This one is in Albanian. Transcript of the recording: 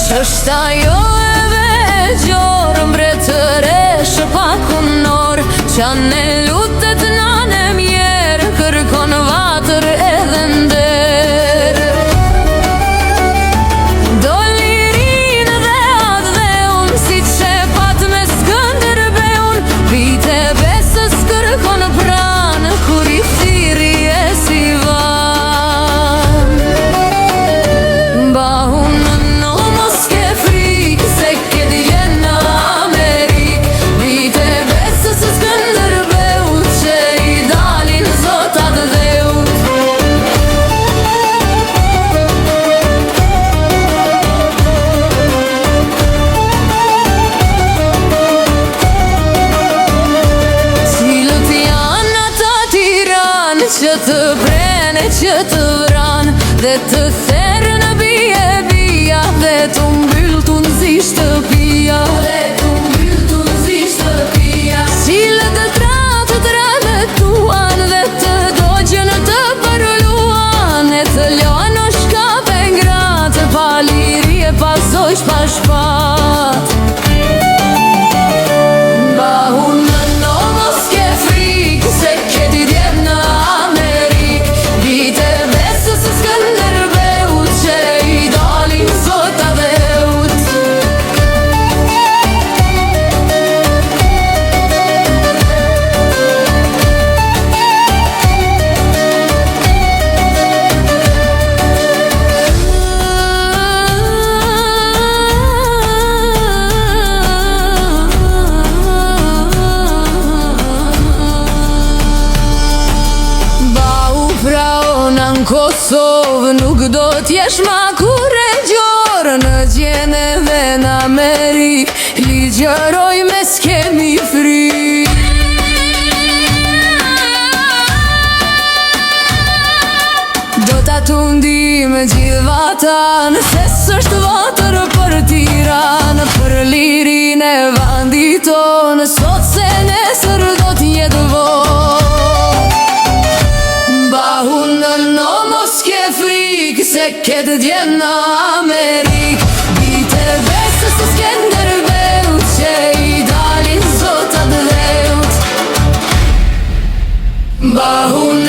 Qështa jo e vegjor mbretëreshe pa kunor, qanë e lutet nane mjerë, kërkon vatër edhe nder. Do lirin dhe atë dhe unë, si që pat me Skënderbeun, vite besës kërkon pranë, kur i thiri e si van. Bahun që të brene, që të vran, dhe të therë në bia, dhe të mbyll të nëzi shtëpia, Cilët të tratë të rebetuan, dhe të dogjen të përluan, e të lojnë o shkape ngratë, pa liri e pa zojsh pa shpat. Bahun në no mos ke frikë, se keti djetë në në Kosovë nuk do t'jesh ma kurrë në gjene dhe në Amerikë, ligjëroj me s'kemi fri. Do t'a tundim gjithë vatan, se s'është vatër për Tiranë, për lirin e vandit tonë, sot se nesër do t'jetë vonë. Bahun në no mos ke frikë, se ketë djenë në Amerikë, bite besës të Skënderbeut, që i dalin zotat dheut. Bahun